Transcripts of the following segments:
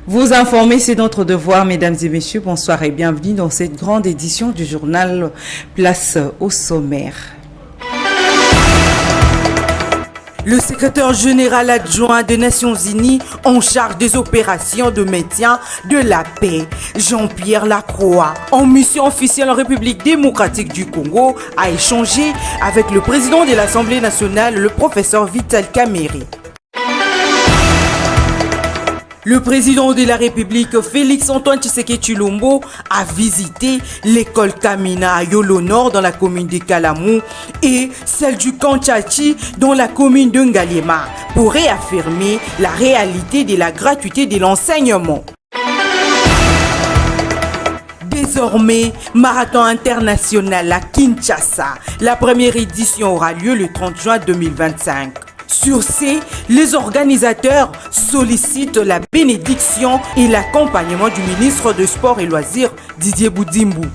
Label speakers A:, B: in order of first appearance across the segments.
A: Vous informer, c'est notre devoir, mesdames et messieurs. Bonsoir et bienvenue dans cette grande édition du journal Place au sommaire. Le secrétaire général adjoint des Nations Unies en charge des opérations de maintien de la paix, Jean-Pierre Lacroix, en mission officielle en République démocratique du Congo, a échangé avec le président de l'Assemblée nationale, le professeur Vital Kamerhe. Le président de la République, Félix-Antoine Tshisekedi Tshilombo, a visité l'école Kamina à Yolo Nord dans la commune de Kalamou et celle du Kanchachi dans la commune de Ngaliema pour réaffirmer la réalité de la gratuité de l'enseignement. Désormais, marathon international à Kinshasa. La première édition aura lieu le 30 juin 2025. Sur ce, les organisateurs sollicitent la bénédiction et l'accompagnement du ministre des Sports et Loisirs, Didier Boudimbu.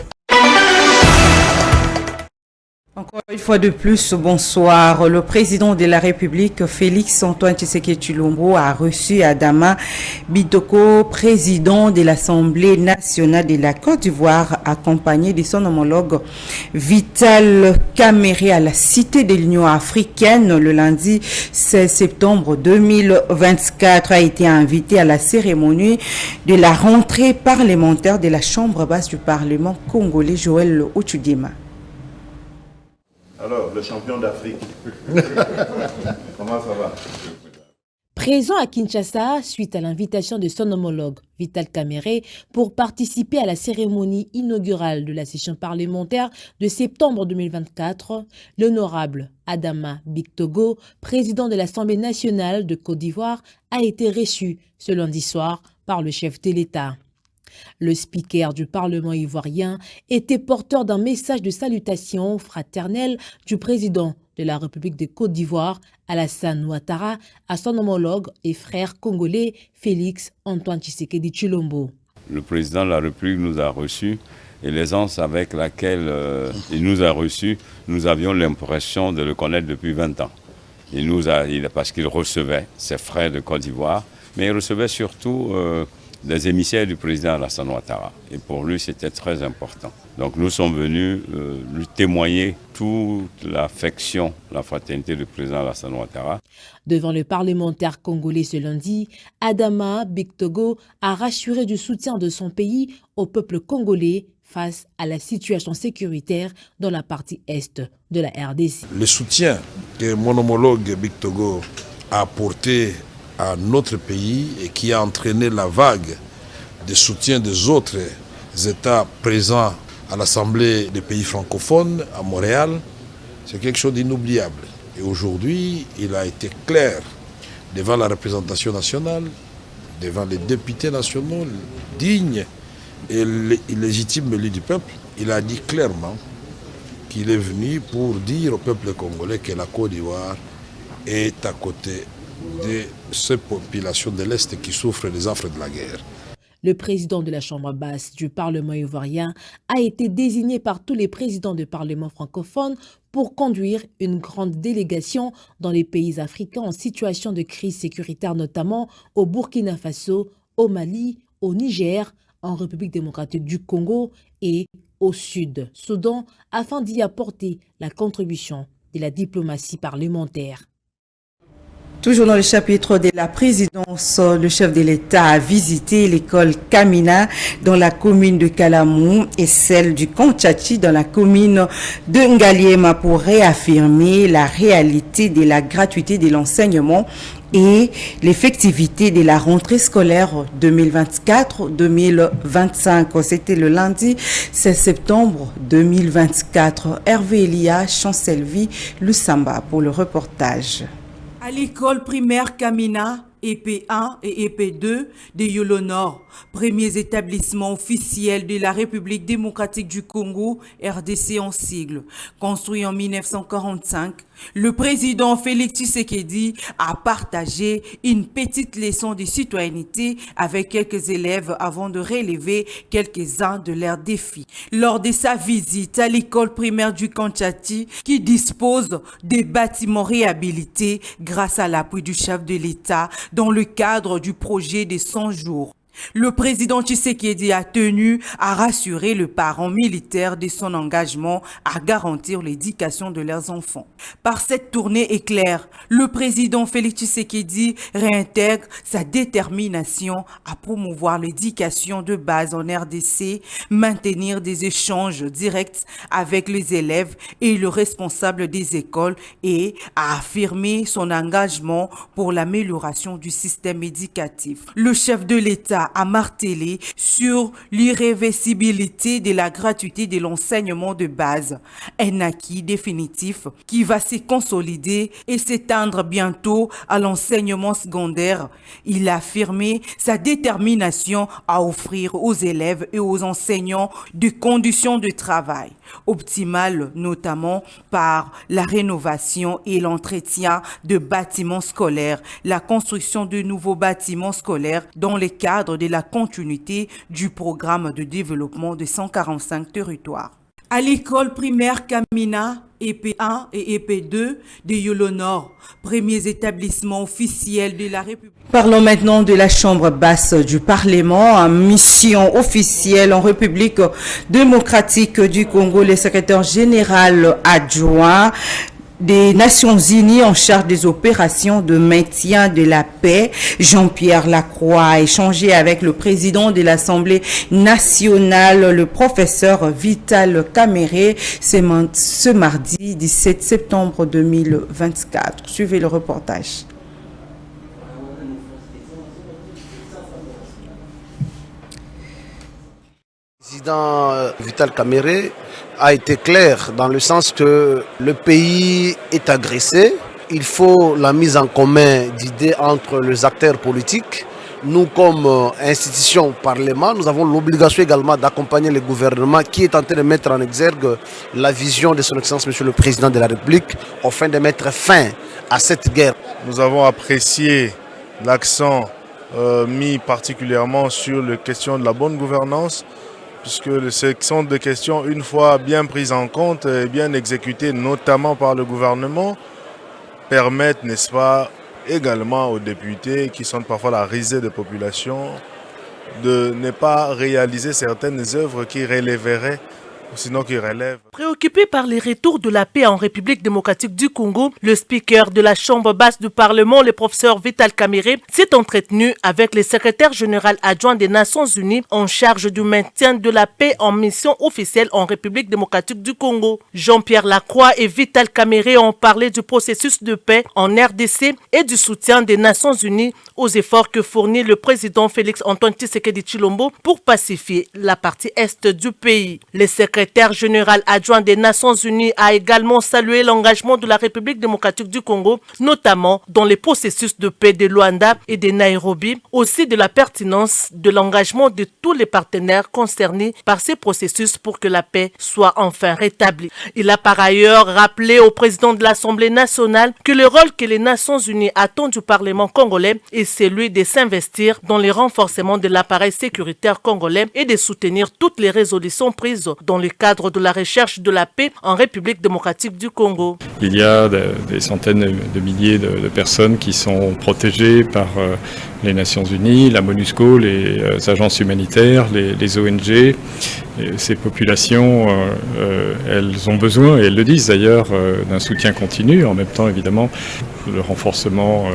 A: Encore une fois de plus, bonsoir. Le président de la République, Félix-Antoine Tshisekedi Tshilombo, a reçu Adama Bitoko, président de l'Assemblée nationale de la Côte d'Ivoire, accompagné de son homologue Vital Kamerhe à la Cité de l'Union africaine. Le lundi 16 septembre 2024 a été invité à la cérémonie de la rentrée parlementaire de la Chambre basse du Parlement congolais, Joël Ochudima.
B: Alors, le champion d'Afrique, comment ça va?
C: Présent à Kinshasa, suite à l'invitation de son homologue Vital Kamerhe pour participer à la cérémonie inaugurale de la session parlementaire de septembre 2024, l'honorable Adama Bitoko, président de l'Assemblée nationale de Côte d'Ivoire, a été reçu ce lundi soir par le chef de l'État. Le speaker du Parlement ivoirien était porteur d'un message de salutation fraternelle du président de la République de Côte d'Ivoire, Alassane Ouattara, à son homologue et frère congolais Félix-Antoine Tshisekedi Tshilombo.
D: Le président de la République nous a reçus et l'aisance avec laquelle il nous a reçus, nous avions l'impression de le connaître depuis 20 ans. Parce qu'il recevait ses frères de Côte d'Ivoire, mais il recevait surtout des émissaires du président Alassane Ouattara. Et pour lui, c'était très important. Donc nous sommes venus lui témoigner toute l'affection, la fraternité du président Alassane Ouattara.
C: Devant le parlementaire congolais ce lundi, Adama Bitoko a rassuré du soutien de son pays au peuple congolais face à la situation sécuritaire dans la partie est de la RDC.
E: Le soutien que mon homologue Bitoko a apporté à notre pays et qui a entraîné la vague de soutien des autres États présents à l'Assemblée des pays francophones à Montréal, c'est quelque chose d'inoubliable. Et aujourd'hui, il a été clair devant la représentation nationale, devant les députés nationaux, dignes et légitimes élus du peuple. Il a dit clairement qu'il est venu pour dire au peuple congolais que la Côte d'Ivoire est à côté de ces populations de l'Est qui souffrent des affres de la guerre.
C: Le président de la Chambre basse du Parlement ivoirien a été désigné par tous les présidents de parlements francophones pour conduire une grande délégation dans les pays africains en situation de crise sécuritaire, notamment au Burkina Faso, au Mali, au Niger, en République démocratique du Congo et au Sud-Soudan, afin d'y apporter la contribution de la diplomatie parlementaire.
A: Toujours dans le chapitre de la présidence, le chef de l'État a visité l'école Kamina dans la commune de Kalamou et celle du Kanchachi dans la commune de Ngaliema pour réaffirmer la réalité de la gratuité de l'enseignement et l'effectivité de la rentrée scolaire 2024-2025. C'était le lundi 16 septembre 2024. Hervé Elia, Chancelvi, Lusamba pour le reportage. À l'école primaire Kamina, EP1 et EP2 de Yolo Nord, premiers établissements officiels de la République démocratique du Congo, RDC en sigle. Construit en 1945, le président Félix Tshisekedi a partagé une petite leçon de citoyenneté avec quelques élèves avant de relever quelques-uns de leurs défis. Lors de sa visite à l'école primaire du Kanchachi, qui dispose des bâtiments réhabilités grâce à l'appui du chef de l'État dans le cadre du projet des 100 jours. Le président Tshisekedi a tenu à rassurer le parent militaire de son engagement à garantir l'éducation de leurs enfants. Par cette tournée éclair, le président Félix Tshisekedi réintègre sa détermination à promouvoir l'éducation de base en RDC, maintenir des échanges directs avec les élèves et le responsable des écoles et à affirmer son engagement pour l'amélioration du système éducatif. Le chef de l'État a martelé sur l'irréversibilité de la gratuité de l'enseignement de base, un acquis définitif qui va se consolider et s'étendre bientôt à l'enseignement secondaire. Il a affirmé sa détermination à offrir aux élèves et aux enseignants des conditions de travail optimales, notamment par la rénovation et l'entretien de bâtiments scolaires, la construction de nouveaux bâtiments scolaires dans le cadre de la continuité du programme de développement de 145 territoires. À l'école primaire Kamina, EP1 et EP2 de Yolo Nord, premiers établissements officiels de la République. Parlons maintenant de la Chambre basse du Parlement en mission officielle en République démocratique du Congo. Le secrétaire général adjoint des Nations Unies en charge des opérations de maintien de la paix, Jean-Pierre Lacroix, a échangé avec le président de l'Assemblée nationale, le professeur Vital Kamerhe, ce mardi 17 septembre 2024. Suivez le reportage.
F: Le président Vital Kamerhe a été clair dans le sens que le pays est agressé. Il faut la mise en commun d'idées entre les acteurs politiques. Nous, comme institution Parlement, nous avons l'obligation également d'accompagner le gouvernement qui est en train de mettre en exergue la vision de son Excellence Monsieur le Président de la République afin de mettre fin à cette guerre.
G: Nous avons apprécié l'accent mis particulièrement sur les questions de la bonne gouvernance, puisque ce sont des questions, une fois bien prises en compte et bien exécutées, notamment par le gouvernement, permettent, n'est-ce pas, également aux députés, qui sont parfois la risée des populations, de ne pas réaliser certaines œuvres qui relèveraient, sinon qui relèvent.
H: Préoccupé par les retours de la paix en République démocratique du Congo, le speaker de la Chambre basse du Parlement, le professeur Vital Kamerhe, s'est entretenu avec le secrétaire général adjoint des Nations Unies en charge du maintien de la paix en mission officielle en République démocratique du Congo. Jean-Pierre Lacroix et Vital Kamerhe ont parlé du processus de paix en RDC et du soutien des Nations Unies aux efforts que fournit le président Félix Antoine Tshisekedi Tshilombo pour pacifier la partie est du pays. Le secrétaire général adjoint des Nations Unies a également salué l'engagement de la République démocratique du Congo, notamment dans les processus de paix de Luanda et de Nairobi, aussi de la pertinence de l'engagement de tous les partenaires concernés par ces processus pour que la paix soit enfin rétablie. Il a par ailleurs rappelé au président de l'Assemblée nationale que le rôle que les Nations Unies attendent du Parlement congolais est celui de s'investir dans le renforcement de l'appareil sécuritaire congolais et de soutenir toutes les résolutions prises dans le cadre de la recherche de la paix en République démocratique du Congo.
I: Il y a des centaines de milliers de personnes qui sont protégées par les Nations Unies, la MONUSCO, les agences humanitaires, les ONG. Et ces populations, elles ont besoin, et elles le disent d'ailleurs, d'un soutien continu. En même temps, évidemment, le renforcement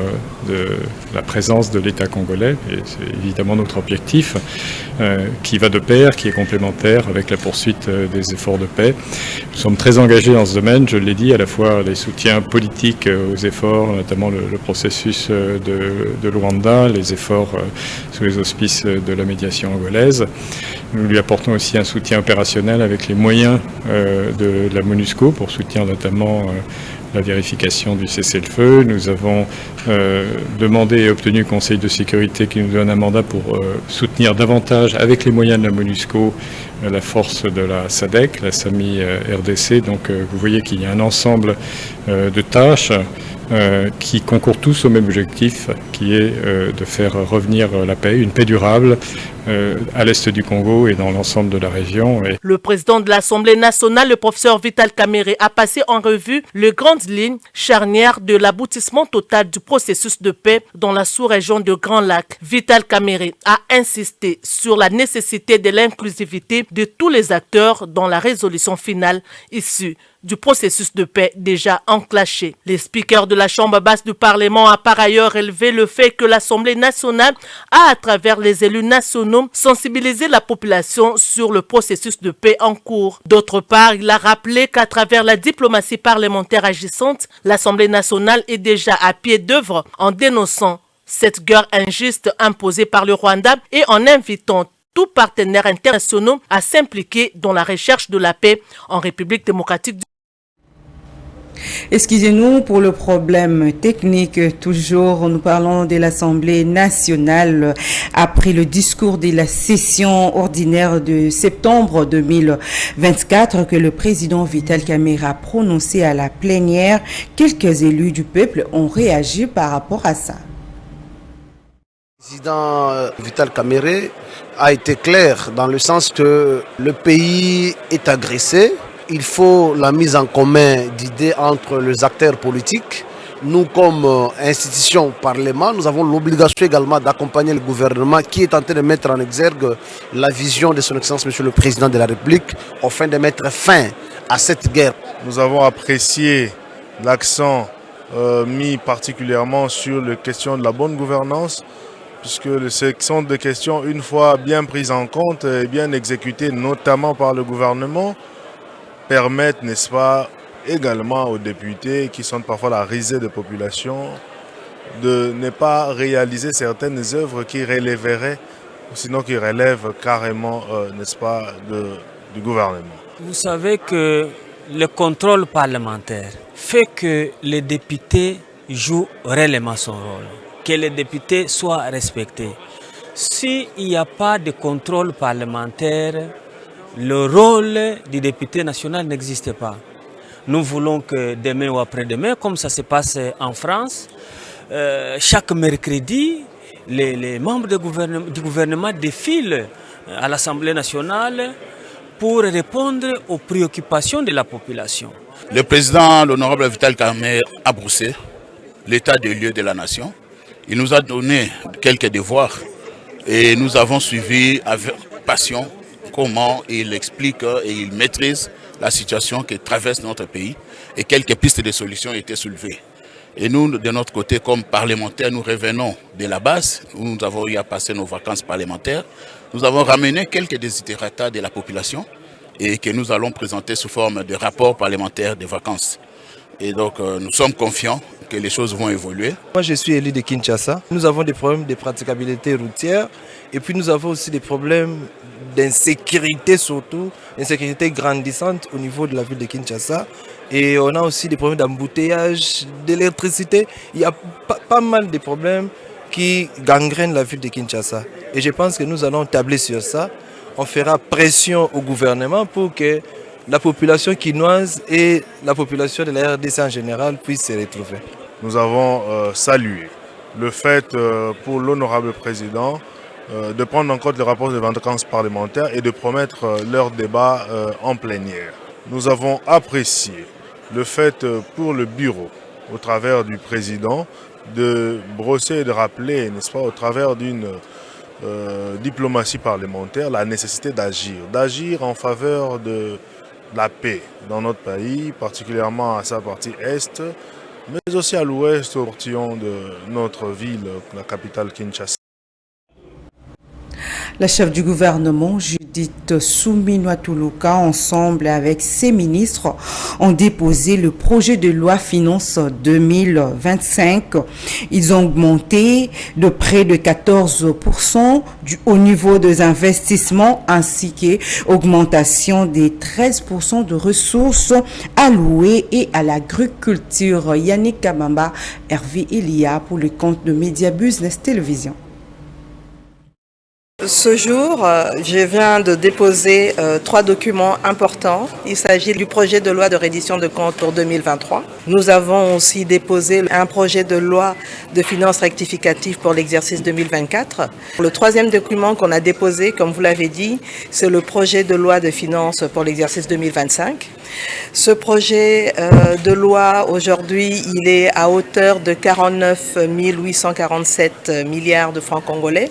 I: de la présence de l'État congolais, et c'est évidemment notre objectif, qui va de pair, qui est complémentaire avec la poursuite des efforts de paix. Nous sommes très engagés dans ce domaine, je l'ai dit, à la fois les soutiens politiques aux efforts, notamment le processus de Luanda, les efforts sous les auspices de la médiation angolaise. Nous lui apportons aussi un soutien opérationnel avec les moyens de la MONUSCO pour soutenir notamment la vérification du cessez-le-feu. Nous avons demandé et obtenu au Conseil de sécurité qui nous donne un mandat pour soutenir davantage, avec les moyens de la MONUSCO, la force de la SADC, la SAMI RDC. Donc vous voyez qu'il y a un ensemble de tâches qui concourent tous au même objectif, qui est de faire revenir la paix, une paix durable, à l'est du Congo et dans l'ensemble de la région.
H: Le président de l'Assemblée nationale, le professeur Vital Kamerhe, a passé en revue les grandes lignes charnières de l'aboutissement total du processus de paix dans la sous-région de Grand Lac. Vital Kamerhe a insisté sur la nécessité de l'inclusivité de tous les acteurs dans la résolution finale issue du processus de paix déjà enclenché. Le speaker de la Chambre basse du Parlement a par ailleurs relevé le fait que l'Assemblée nationale a, à travers les élus nationaux, sensibilisé la population sur le processus de paix en cours. D'autre part, il a rappelé qu'à travers la diplomatie parlementaire agissante, l'Assemblée nationale est déjà à pied d'œuvre en dénonçant cette guerre injuste imposée par le Rwanda et en invitant tous partenaires internationaux à s'impliquer dans la recherche de la paix en République démocratique du
A: Excusez-nous pour le problème technique. Toujours, nous parlons de l'Assemblée nationale après le discours de la session ordinaire de septembre 2024 que le président Vital Kamerhe a prononcé à la plénière. Quelques élus du peuple ont réagi par rapport à ça.
F: Le président Vital Kamerhe a été clair dans le sens que le pays est agressé. Il faut la mise en commun d'idées entre les acteurs politiques. Nous, comme institution Parlement, nous avons l'obligation également d'accompagner le gouvernement qui est en train de mettre en exergue la vision de son Excellence Monsieur le Président de la République afin de mettre fin à cette guerre.
G: Nous avons apprécié l'accent mis particulièrement sur les questions de la bonne gouvernance, puisque ce sont des questions, une fois bien prises en compte et bien exécutées, notamment par le gouvernement, permettent, n'est-ce pas, également aux députés qui sont parfois la risée des populations de ne pas réaliser certaines œuvres qui relèveraient, sinon qui relèvent carrément, n'est-ce pas, du gouvernement.
J: Vous savez que le contrôle parlementaire fait que les députés jouent réellement son rôle, que les députés soient respectés. S'il n'y a pas de contrôle parlementaire, le rôle du député national n'existe pas. Nous voulons que demain ou après-demain, comme ça se passe en France, chaque mercredi, les membres du gouvernement défilent à l'Assemblée nationale pour répondre aux préoccupations de la population.
K: Le président, l'honorable Vital Kamerhe, a brossé l'état des lieux de la nation. Il nous a donné quelques devoirs et nous avons suivi avec passion comment il explique et il maîtrise la situation que traverse notre pays et quelques pistes de solutions étaient soulevées. Et nous, de notre côté, comme parlementaires, nous revenons de la base, où nous avons eu à passer nos vacances parlementaires. Nous avons ramené quelques desiderata de la population et que nous allons présenter sous forme de rapport parlementaire de vacances. Et donc, nous sommes confiants que les choses vont évoluer.
L: Moi, je suis élu de Kinshasa. Nous avons des problèmes de praticabilité routière et puis nous avons aussi des problèmes d'insécurité, surtout, insécurité grandissante au niveau de la ville de Kinshasa. Et on a aussi des problèmes d'embouteillage, d'électricité. Il y a pas mal de problèmes qui gangrènent la ville de Kinshasa. Et je pense que nous allons tabler sur ça. On fera pression au gouvernement pour que la population quinoise et la population de la RDC en général puissent se retrouver.
G: Nous avons salué le fait pour l'honorable président de prendre en compte les rapports de vacances parlementaires et de promettre leur débat en plénière. Nous avons apprécié le fait pour le bureau, au travers du président, de brosser et de rappeler, n'est-ce pas, au travers d'une diplomatie parlementaire, la nécessité d'agir en faveur de la paix dans notre pays, particulièrement à sa partie est, mais aussi à l'ouest, au portillon de notre ville, la capitale Kinshasa.
A: La chef du gouvernement, Judith Suminwa-Tuluka, ensemble avec ses ministres, ont déposé le projet de loi finance 2025. Ils ont augmenté de près de 14% au niveau des investissements ainsi qu'augmentation des 13% de ressources allouées et à l'agriculture. Yannick Kabamba, Hervé Elia pour le compte de Media Business Télévision.
M: Ce jour, je viens de déposer 3 documents importants. Il s'agit du projet de loi de reddition de comptes pour 2023. Nous avons aussi déposé un projet de loi de finances rectificative pour l'exercice 2024. Le troisième document qu'on a déposé, comme vous l'avez dit, c'est le projet de loi de finances pour l'exercice 2025. Ce projet de loi, aujourd'hui, il est à hauteur de 49 847 milliards de francs congolais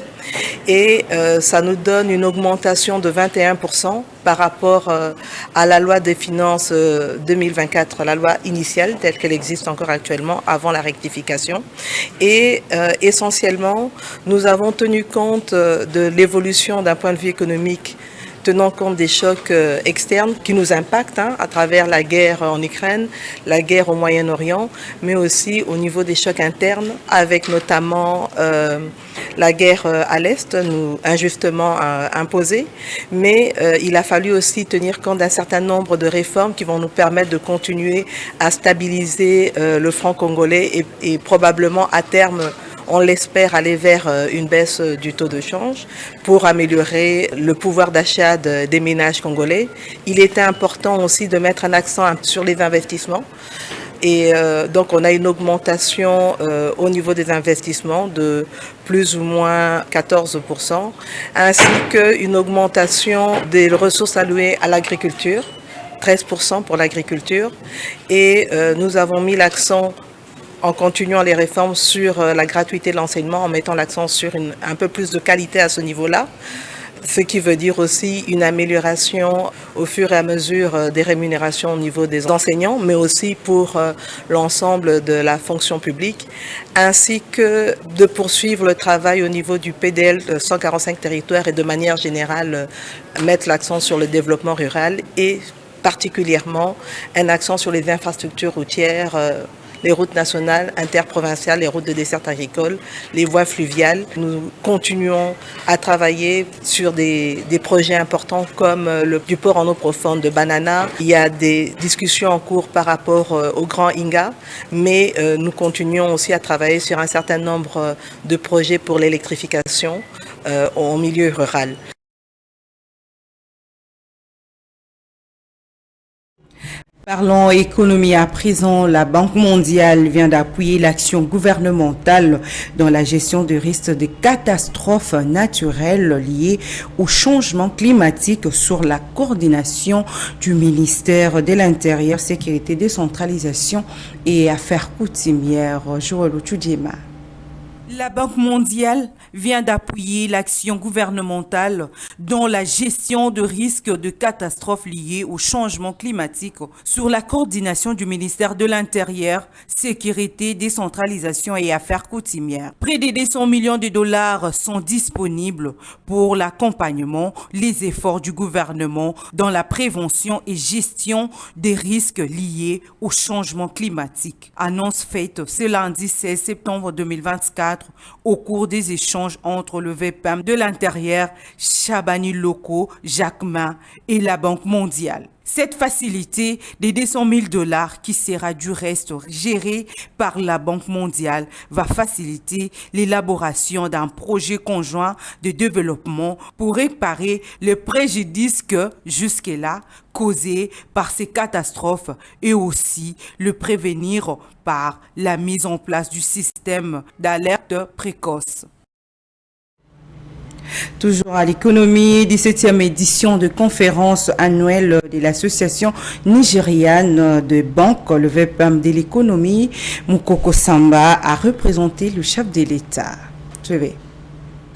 M: et ça nous donne une augmentation de 21% par rapport à la loi des finances 2024, la loi initiale telle qu'elle existe encore actuellement avant la rectification. Et essentiellement, nous avons tenu compte de l'évolution d'un point de vue économique, tenant compte des chocs externes qui nous impactent à travers la guerre en Ukraine, la guerre au Moyen-Orient, mais aussi au niveau des chocs internes, avec notamment la guerre à l'Est, injustement imposée. Mais il a fallu aussi tenir compte d'un certain nombre de réformes qui vont nous permettre de continuer à stabiliser le franc congolais et probablement à terme, on l'espère, aller vers une baisse du taux de change pour améliorer le pouvoir d'achat des ménages congolais. Il était important aussi de mettre un accent sur les investissements. Et donc on a une augmentation au niveau des investissements de plus ou moins 14%, ainsi qu'une augmentation des ressources allouées à l'agriculture, 13% pour l'agriculture. Et nous avons mis l'accent, en continuant les réformes, sur la gratuité de l'enseignement, en mettant l'accent sur un peu plus de qualité à ce niveau-là, ce qui veut dire aussi une amélioration au fur et à mesure des rémunérations au niveau des enseignants, mais aussi pour l'ensemble de la fonction publique, ainsi que de poursuivre le travail au niveau du PDL de 145 territoires et de manière générale mettre l'accent sur le développement rural et particulièrement un accent sur les infrastructures routières, les routes nationales, interprovinciales, les routes de desserte agricole, les voies fluviales. Nous continuons à travailler sur des projets importants comme du port en eau profonde de Banana. Il y a des discussions en cours par rapport au Grand Inga, mais nous continuons aussi à travailler sur un certain nombre de projets pour l'électrification au milieu rural.
A: Parlons économie à présent. La Banque mondiale vient d'appuyer l'action gouvernementale dans la gestion de risques de catastrophes naturelles liées au changement climatique sur la coordination du ministère de l'Intérieur, Sécurité, Décentralisation et Affaires coutumières. Joël Ochoudjema.
N: La Banque mondiale vient d'appuyer l'action gouvernementale dans la gestion de risques de catastrophes liées au changement climatique sur la coordination du ministère de l'Intérieur, Sécurité, Décentralisation et Affaires coutumières. Près de 200 millions de dollars sont disponibles pour l'accompagnement, les efforts du gouvernement dans la prévention et gestion des risques liés au changement climatique. Annonce faite ce lundi 16 septembre 2024 au cours des échanges entre le VPAM de l'Intérieur, Chabani Loko, Jacquemin et la Banque mondiale. Cette facilité des 200 000 dollars qui sera du reste gérée par la Banque mondiale va faciliter l'élaboration d'un projet conjoint de développement pour réparer le préjudice que, jusque-là, causé par ces catastrophes et aussi le prévenir par la mise en place du système d'alerte précoce.
A: Toujours à l'économie, 17e édition de conférence annuelle de l'association nigériane de banques, le VPAM de l'économie, Moukoko Samba a représenté le chef de l'État.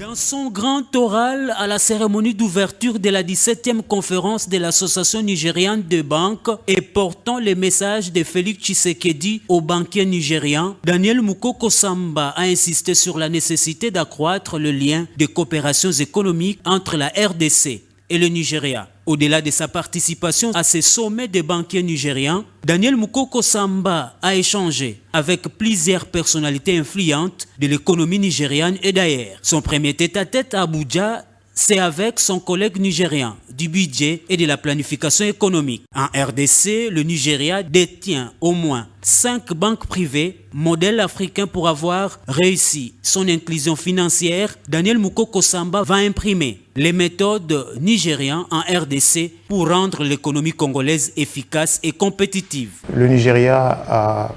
O: Dans son grand oral à la cérémonie d'ouverture de la 17e conférence de l'Association nigériane de banques et portant les messages de Félix Tshisekedi aux banquiers nigérians, Daniel Moukoko Samba a insisté sur la nécessité d'accroître le lien de coopération économique entre la RDC et le Nigeria. Au-delà de sa participation à ces sommets des banquiers nigérians, Daniel Moukoko Samba a échangé avec plusieurs personnalités influentes de l'économie nigériane et d'ailleurs. Son premier tête-à-tête à Abuja c'est avec son collègue nigérien du budget et de la planification économique. En RDC, le Nigeria détient au moins 5 banques privées, modèle africain pour avoir réussi son inclusion financière. Daniel Mukoko Samba va imprimer les méthodes nigériennes en RDC pour rendre l'économie congolaise efficace et compétitive.
P: Le Nigeria a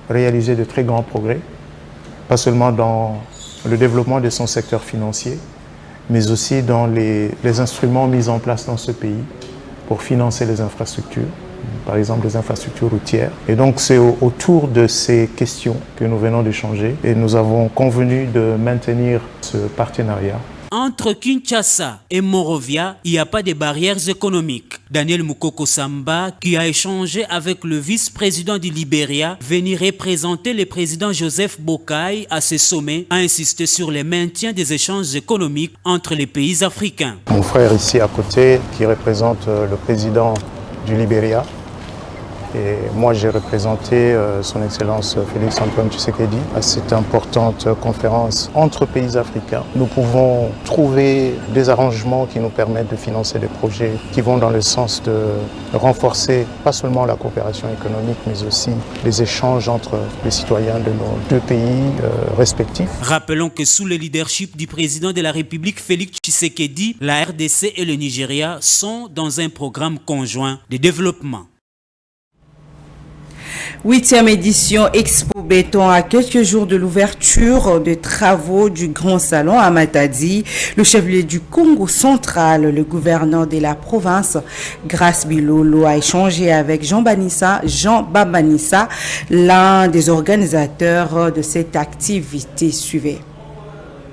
P: réalisé de très grands progrès, pas seulement dans le développement de son secteur financier, mais aussi dans les instruments mis en place dans ce pays pour financer les infrastructures, par exemple les infrastructures routières. Et donc c'est autour de ces questions que nous venons d'échanger et nous avons convenu de maintenir ce partenariat.
O: Entre Kinshasa et Monrovia, il n'y a pas de barrières économiques. Daniel Mukoko Samba, qui a échangé avec le vice-président du Libéria, venu représenter le président Joseph Boakai à ce sommet, a insisté sur le maintien des échanges économiques entre les pays africains.
P: Mon frère ici à côté, qui représente le président du Libéria, et moi j'ai représenté son Excellence Félix Antoine Tshisekedi à cette importante conférence entre pays africains. Nous pouvons trouver des arrangements qui nous permettent de financer des projets qui vont dans le sens de renforcer pas seulement la coopération économique mais aussi les échanges entre les citoyens de nos deux pays respectifs.
O: Rappelons que sous le leadership du président de la République Félix Tshisekedi, la RDC et le Nigeria sont dans un programme conjoint de développement.
A: 8e édition Expo Béton à quelques jours de l'ouverture des travaux du Grand Salon à Matadi. Le chef-lieu du Congo central, le gouverneur de la province, Grace Bilolo, a échangé avec Jean Babanissa, l'un des organisateurs de cette activité. Suivez.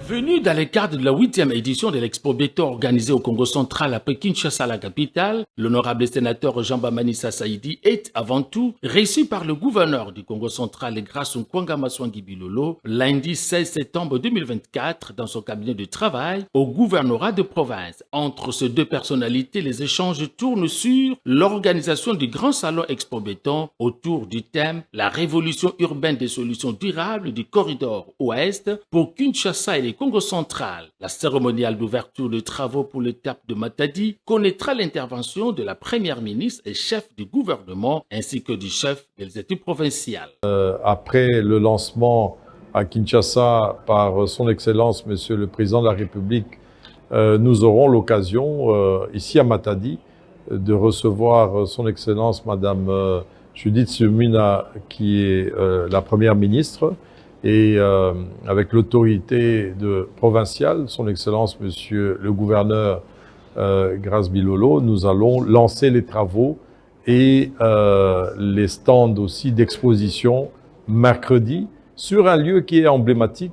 Q: Venu dans le cadre de la 8e édition de l'Expo Béton organisée au Congo central à Kinshasa, la capitale, l'honorable sénateur Jean Babanissa Saïdi est avant tout reçu par le gouverneur du Congo central Grace Nkwanga Maswangi Bilolo lundi 16 septembre 2024 dans son cabinet de travail au gouvernorat de province. Entre ces deux personnalités, les échanges tournent sur l'organisation du Grand Salon Expo Béton autour du thème « La révolution urbaine des solutions durables du corridor ouest pour Kinshasa et les Congo central. La cérémoniale d'ouverture de travaux pour l'étape de Matadi connaîtra l'intervention de la première ministre et chef du gouvernement ainsi que du chef des études provinciales.
R: Après le lancement à Kinshasa par son Excellence Monsieur le Président de la République, nous aurons l'occasion ici à Matadi de recevoir son Excellence Madame Judith Suminwa qui est la première ministre. Et avec l'autorité provinciale, son Excellence Monsieur le gouverneur Grace Bilolo, nous allons lancer les travaux et les stands aussi d'exposition mercredi sur un lieu qui est emblématique,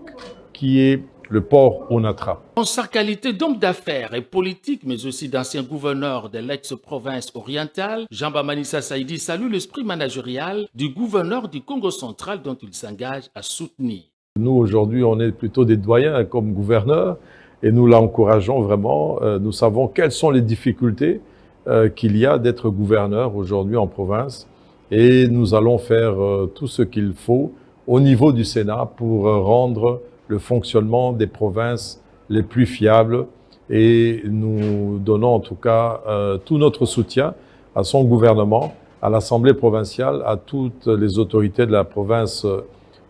R: qui est le port Onatra.
Q: En sa qualité d'homme d'affaires et politique, mais aussi d'ancien gouverneur de l'ex-province orientale, Jean Babanissa Saïdi salue l'esprit managérial du gouverneur du Congo central dont il s'engage à soutenir.
R: Nous, aujourd'hui, on est plutôt des doyens comme gouverneurs et nous l'encourageons vraiment. Nous savons quelles sont les difficultés qu'il y a d'être gouverneur aujourd'hui en province et nous allons faire tout ce qu'il faut au niveau du Sénat pour rendre le fonctionnement des provinces les plus fiables et nous donnons en tout cas tout notre soutien à son gouvernement, à l'Assemblée provinciale, à toutes les autorités de la province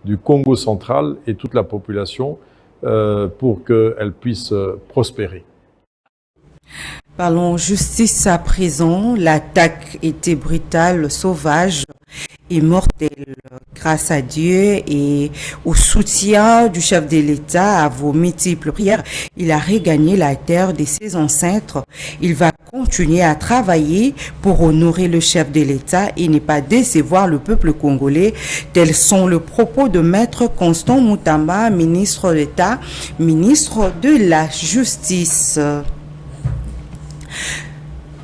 R: du Congo central et toute la population pour qu'elle puisse prospérer.
A: Parlons justice à présent. L'attaque était brutale, sauvage et mortelle. Grâce à Dieu et au soutien du chef de l'État à vos multiples prières, il a regagné la terre de ses ancêtres. Il va continuer à travailler pour honorer le chef de l'État et ne pas décevoir le peuple congolais. Tels sont les propos de Maître Constant Moutamba, ministre d'État, ministre de la Justice.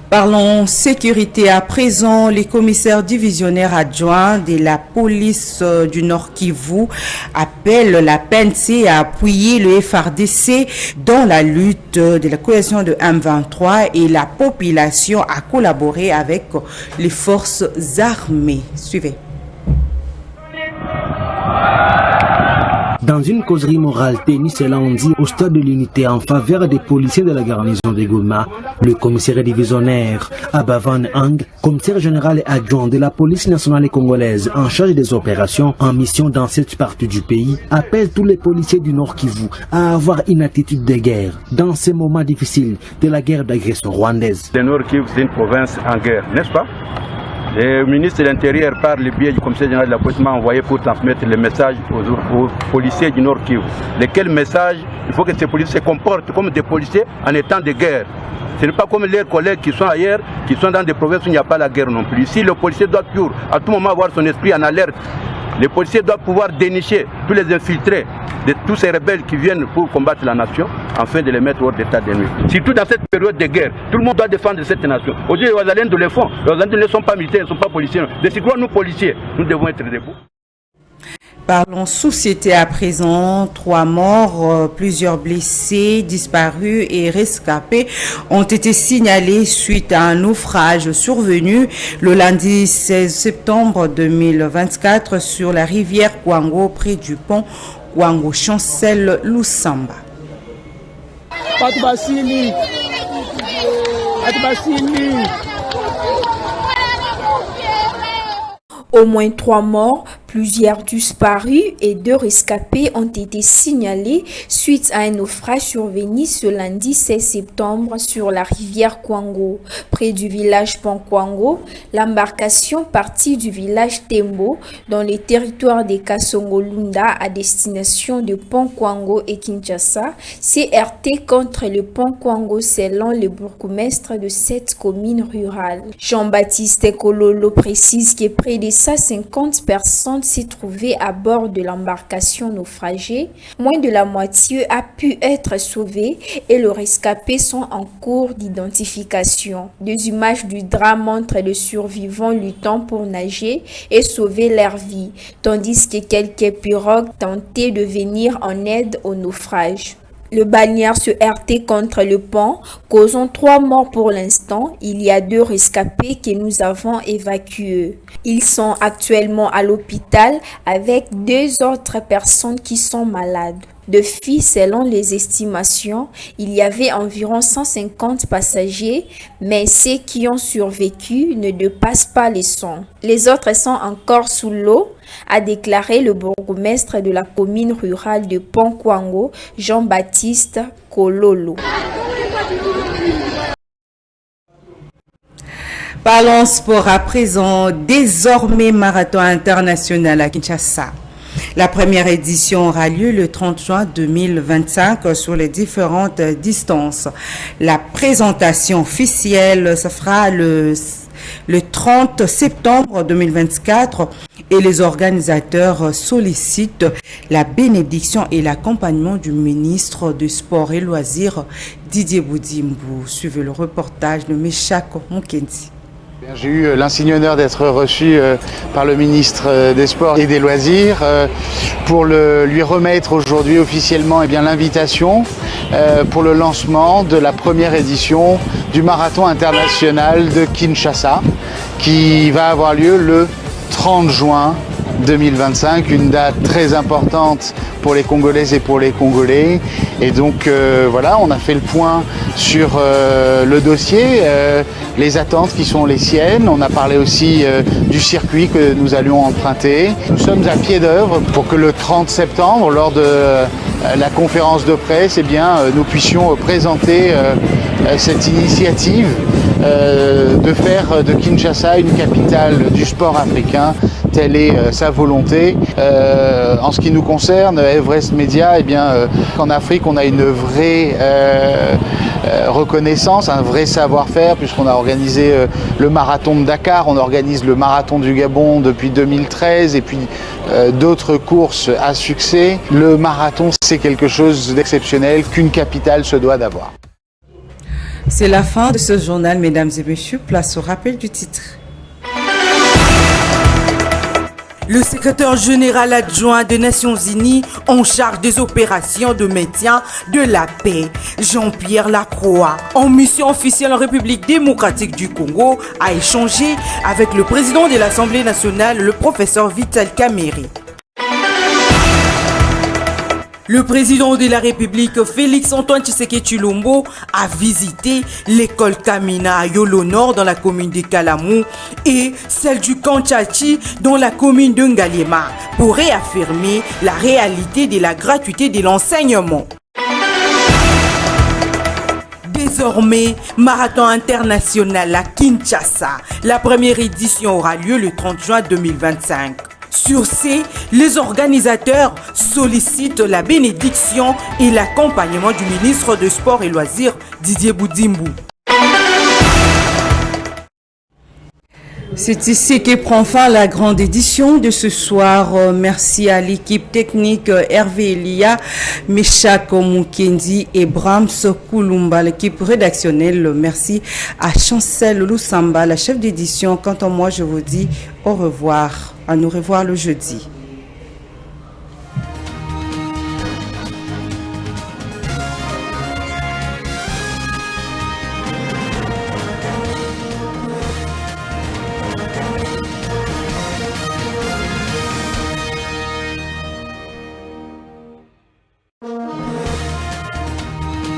A: Parlons sécurité à présent. Les commissaires divisionnaires adjoints de la police du Nord Kivu appellent la PNC à appuyer le FARDC dans la lutte de la coalition de M23 et la population à collaborer avec les forces armées. Suivez.
S: Dans une causerie morale tenue ce lundi au stade de l'unité en faveur des policiers de la garnison de Goma, le commissaire divisionnaire Abavan Ang, commissaire général et adjoint de la police nationale congolaise en charge des opérations en mission dans cette partie du pays, appelle tous les policiers du Nord Kivu à avoir une attitude de guerre dans ces moments difficiles de la guerre d'agression rwandaise.
T: Le Nord Kivu, c'est une province en guerre, n'est-ce pas? Le ministre de l'Intérieur, par le biais du commissaire général de la police, m'a envoyé pour transmettre le message aux policiers du Nord Kivu. Lequel message? Il faut que ces policiers se comportent comme des policiers en étant de guerre. Ce n'est pas comme leurs collègues qui sont ailleurs, qui sont dans des provinces où il n'y a pas la guerre non plus. Ici, le policier doit toujours, à tout moment, avoir son esprit en alerte. Les policiers doivent pouvoir dénicher tous les infiltrés de tous ces rebelles qui viennent pour combattre la nation, afin de les mettre hors d'état de nuit. Surtout dans cette période de guerre, tout le monde doit défendre cette nation. Aujourd'hui, les Oazaliens le font. Les Oazaliens ne sont pas militaires, ne sont pas policiers. De ce quoi nous, policiers, nous devons être debout.
A: Parlons société à présent. 3 morts, plusieurs blessés, disparus et rescapés ont été signalés suite à un naufrage survenu le lundi 16 septembre 2024 sur la rivière Kwango près du pont Kwango Chancel Lusamba.
U: Au moins 3 morts, plusieurs disparus et 2 rescapés ont été signalés suite à un naufrage survenu ce lundi 16 septembre sur la rivière Kwango. Près du village Pont Kwango, l'embarcation partie du village Tembo dans les territoires des Kasongo-Lunda à destination de Pont Kwango et Kinshasa s'est heurtée contre le Pont Kwango selon le bourgmestre de cette commune rurale. Jean-Baptiste Kololo précise que près de 150 personnes s'est trouvée à bord de l'embarcation naufragée. Moins de la moitié a pu être sauvée et les rescapés sont en cours d'identification. Des images du drame montrent les survivants luttant pour nager et sauver leur vie, tandis que quelques pirogues tentaient de venir en aide au naufrage. Le balnéaire se heurtait contre le pont, causant 3 morts pour l'instant. Il y a 2 rescapés que nous avons évacués. Ils sont actuellement à l'hôpital avec 2 autres personnes qui sont malades. Depuis, selon les estimations, il y avait environ 150 passagers, mais ceux qui ont survécu ne dépassent pas les 100. Les autres sont encore sous l'eau, a déclaré le bourgmestre de la commune rurale de Pont Kwango, Jean-Baptiste Kololo.
A: Parlons sport à présent, désormais marathon international à Kinshasa. La première édition aura lieu le 30 juin 2025 sur les différentes distances. La présentation officielle se fera le 30 septembre 2024 et les organisateurs sollicitent la bénédiction et l'accompagnement du ministre du Sport et Loisirs Didier Boudimbo. Suivez le reportage de Meshak Mukendi.
V: J'ai eu l'insigne honneur d'être reçu par le ministre des Sports et des Loisirs pour lui remettre aujourd'hui officiellement l'invitation pour le lancement de la première édition du marathon international de Kinshasa qui va avoir lieu le 30 juin 2025, une date très importante pour les Congolaises et pour les Congolais. Et donc voilà, on a fait le point sur le dossier, les attentes qui sont les siennes. On a parlé aussi du circuit que nous allions emprunter. Nous sommes à pied d'œuvre pour que le 30 septembre, lors de la conférence de presse, nous puissions présenter cette initiative de faire de Kinshasa une capitale du sport africain. Telle est sa volonté. En ce qui nous concerne, Everest Media, qu'en Afrique, on a une vraie reconnaissance, un vrai savoir-faire, puisqu'on a organisé le marathon de Dakar, on organise le marathon du Gabon depuis 2013, et puis d'autres courses à succès. Le marathon, c'est quelque chose d'exceptionnel qu'une capitale se doit d'avoir.
A: C'est la fin de ce journal, mesdames et messieurs. Place au rappel du titre.
N: Le secrétaire général adjoint des Nations Unies en charge des opérations de maintien de la paix, Jean-Pierre Lacroix, en mission officielle en République démocratique du Congo, a échangé avec le président de l'Assemblée nationale, le professeur Vital Kamerhe. Le président de la République, Félix-Antoine Tshisekedi Tshilombo, a visité l'école Kamina à Yolo Nord dans la commune de Kalamou et celle du Kanchachi dans la commune de Ngaliema pour réaffirmer la réalité de la gratuité de l'enseignement. Désormais, marathon international à Kinshasa. La première édition aura lieu le 30 juin 2025. Sur ce, les organisateurs sollicitent la bénédiction et l'accompagnement du ministre des Sports et Loisirs, Didier Boudimbu.
A: C'est ici que prend fin la grande édition de ce soir. Merci à l'équipe technique Hervé Elia, Meshak Mukendi et Brahms Kulumba, l'équipe rédactionnelle. Merci à Chancel Lusamba, la chef d'édition. Quant à moi, je vous dis au revoir. À nous revoir le jeudi.